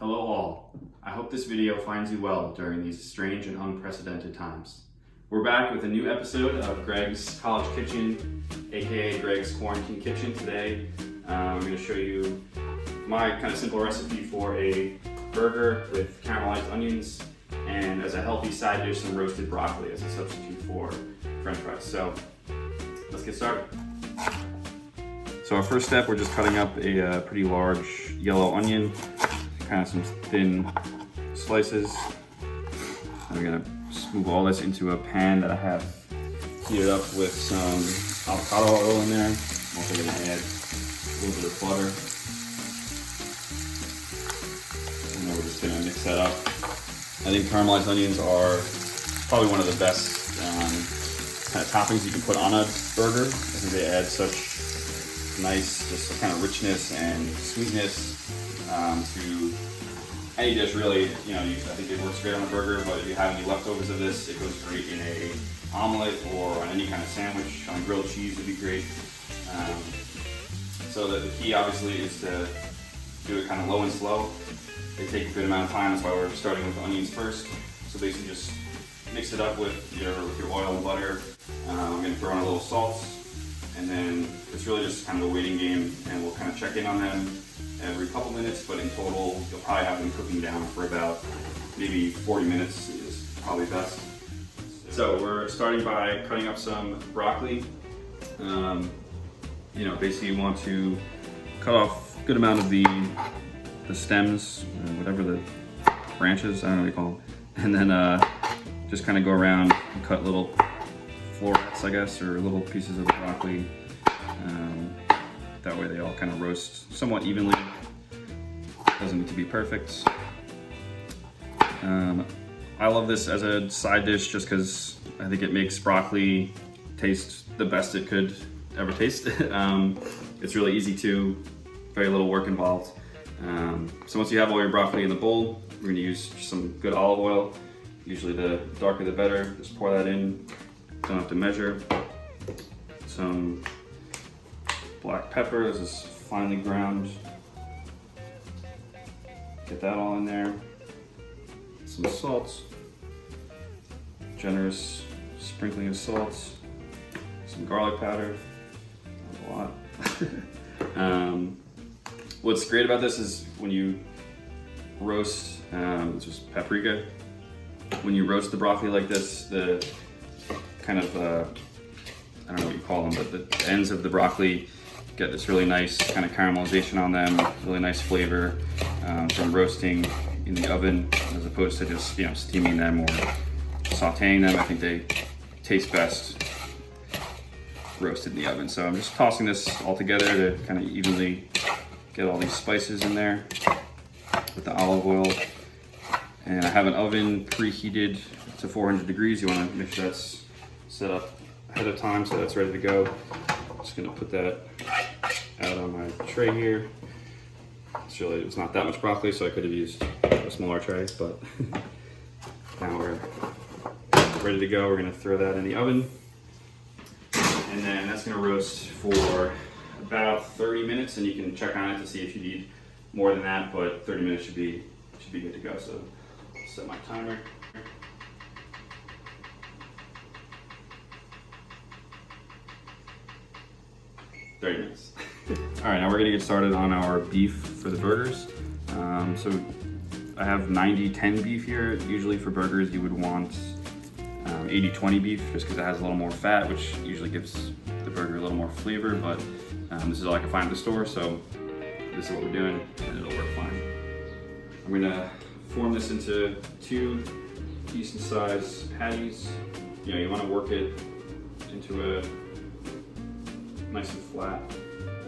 Hello all. I hope this video finds you well during these strange and unprecedented times. We're back with a new episode of Greg's College Kitchen, aka Greg's Quarantine Kitchen. Today I'm going to show you my kind of simple recipe for a burger with caramelized onions and as a healthy side dish some roasted broccoli as a substitute for french fries. So let's get started. So our first step, we're just cutting up a pretty large yellow onion, kind of some thin slices. I'm gonna move all this into a pan that I have heated up with some avocado oil in there. I'm also gonna add a little bit of butter. And then we're just gonna mix that up. I think caramelized onions are probably one of the best kind of toppings you can put on a burger. I think they add such nice, just kind of richness and sweetness to any dish, really. You know, I think it works great on a burger, but if you have any leftovers of this, it goes great in a omelet or on any kind of sandwich. On grilled cheese would be great. So the key, obviously, is to do it kind of low and slow. They take a good amount of time, that's why we're starting with the onions first. So basically just mix it up with your oil and butter. I'm going to throw in a little salt. And then it's really just kind of a waiting game, and we'll kind of check in on them every couple minutes, but in total, you'll probably have them cooking down for about maybe 40 minutes is probably best. So we're starting by cutting up some broccoli. Basically you want to cut off a good amount of the stems, whatever the branches, I don't know what you call them. And then just kind of go around and cut little florets, I guess, or little pieces of the broccoli. That way they all kind of roast somewhat evenly. Doesn't need to be perfect. I love this as a side dish just because I think it makes broccoli taste the best it could ever taste. It's really easy to, very little work involved. So once you have all your broccoli in the bowl, we're gonna use some good olive oil. Usually the darker the better. Just pour that in. Don't have to measure. Some black pepper, this is finely ground. Get that all in there. Some salt. Generous sprinkling of salt. Some garlic powder. A lot. What's great about this is when you roast, it's just paprika. When you roast the broccoli like this, the kind of, I don't know what you call them, but the ends of the broccoli get this really nice kind of caramelization on them, really nice flavor from roasting in the oven as opposed to just, steaming them or sauteing them. I think they taste best roasted in the oven. So I'm just tossing this all together to kind of evenly get all these spices in there with the olive oil. And I have an oven preheated to 400 degrees. You want to make sure that's set up ahead of time so that's ready to go. Just gonna put that out on my tray here. It's not that much broccoli, so I could have used a smaller tray, but now we're ready to go. We're gonna throw that in the oven. And then that's gonna roast for about 30 minutes, and you can check on it to see if you need more than that, but 30 minutes should be good to go. So I'll set my timer. 30 minutes. All right, now we're gonna get started on our beef for the burgers. So I have 90-10 beef here. Usually for burgers, you would want 80-20 beef just because it has a little more fat, which usually gives the burger a little more flavor, but this is all I can find at the store, so this is what we're doing, and it'll work fine. I'm gonna form this into 2 decent sized patties. You wanna work it into a nice and flat,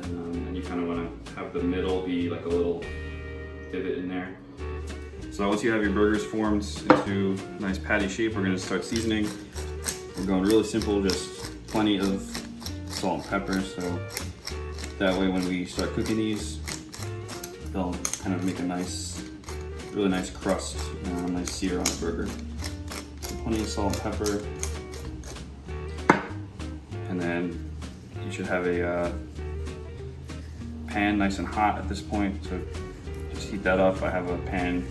and you kind of want to have the middle be like a little divot in there. So once you have your burgers formed into a nice patty shape, we're going to start seasoning. We're going really simple, just plenty of salt and pepper, so that way when we start cooking these, they'll kind of make a nice, really nice crust, nice sear on the burger. So plenty of salt and pepper, and then you should have a pan nice and hot at this point, so just heat that up. I have a pan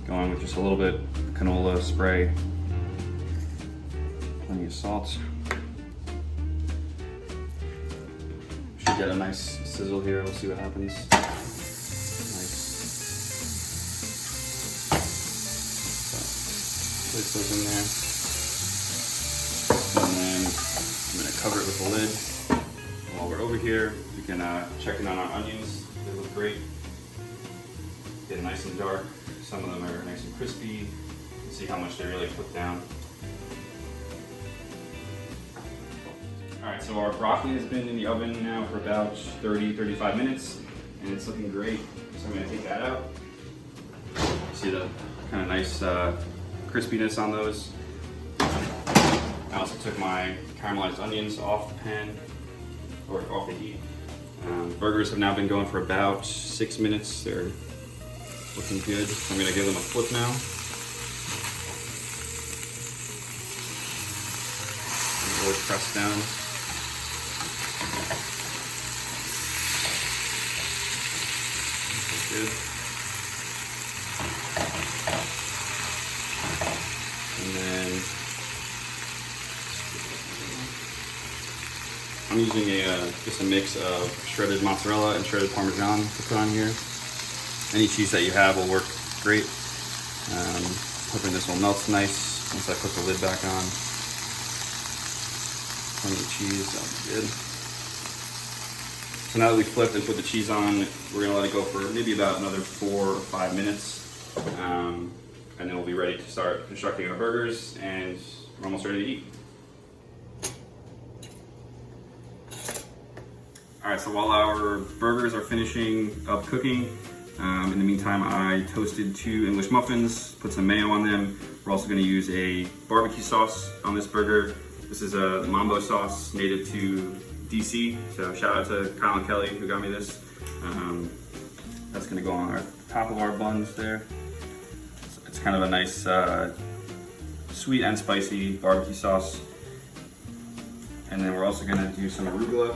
going with just a little bit of canola spray, plenty of salt. Should get a nice sizzle here. We'll see what happens. Nice. So, place those in there, and then I'm gonna cover it with a lid. While we're over here, we can check in on our onions. They look great. Get nice and dark. Some of them are nice and crispy. You can see how much they really cook down. Alright, so our broccoli has been in the oven now for about 30-35 minutes, and it's looking great. So I'm going to take that out. See the kind of nice crispiness on those. I also took my caramelized onions off the pan, or off the heat. Burgers have now been going for about 6 minutes. They're looking good. So I'm going to give them a flip now. Really press down. Good. And then I'm using just a mix of shredded mozzarella and shredded Parmesan to put on here. Any cheese that you have will work great. Hoping this will melt nice once I put the lid back on. Plenty of cheese, that'll be good. So now that we've flipped and put the cheese on, we're gonna let it go for maybe about another 4 or 5 minutes. And then we'll be ready to start constructing our burgers, and we're almost ready to eat. All right, so while our burgers are finishing up cooking, in the meantime, I toasted 2 English muffins, put some mayo on them. We're also gonna use a barbecue sauce on this burger. This is a Mambo sauce native to DC, so shout out to Kyle and Kelly who got me this. That's gonna go on our top of our buns there. It's kind of a nice sweet and spicy barbecue sauce. And then we're also gonna do some arugula,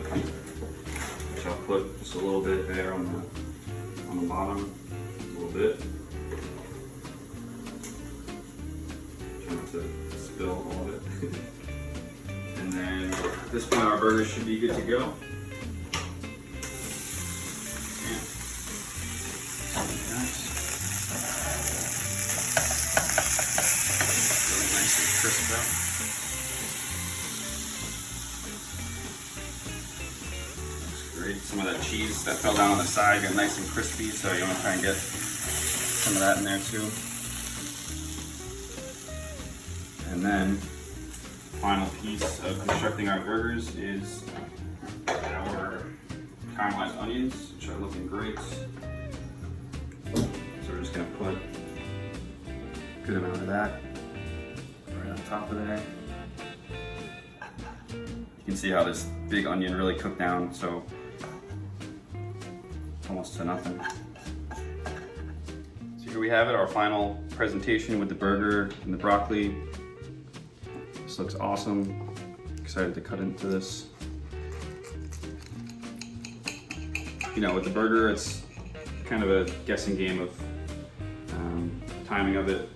which I'll put just a little bit there on the bottom, a little bit. Try not to spill all of it. And then at this point our burgers should be good to go. Really nice and crisp up. Great. Some of that cheese that fell down on the side got nice and crispy, so you want to try and get some of that in there too. And then the final piece of constructing our burgers is our caramelized onions, which are looking great. So we're just going to put a good amount of that right on top of there. You can see how this big onion really cooked down, so almost to nothing. So here we have it, our final presentation with the burger and the broccoli. This looks awesome. Excited to cut into this. You know, with the burger, it's kind of a guessing game of timing of it.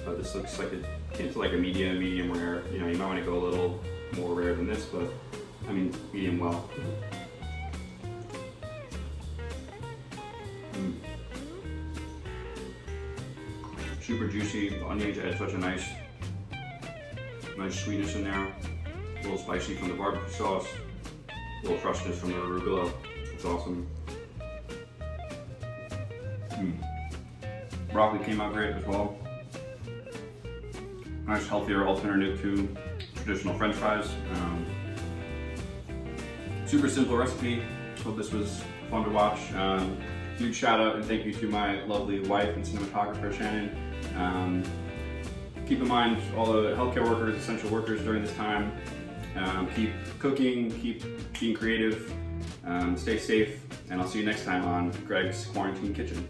But this looks like it came to like a medium rare. You know, you might want to go a little more rare than this, but I mean, medium well. Super juicy. The onions add such a nice sweetness in there. A little spicy from the barbecue sauce. A little freshness from the arugula. It's awesome. Broccoli came out great as well. Nice, healthier alternative to traditional French fries. Super simple recipe. Hope this was fun to watch. Huge shout out and thank you to my lovely wife and cinematographer Shannon. Keep in mind all the healthcare workers, essential workers during this time. Keep cooking, keep being creative, stay safe, and I'll see you next time on Greg's Quarantine Kitchen.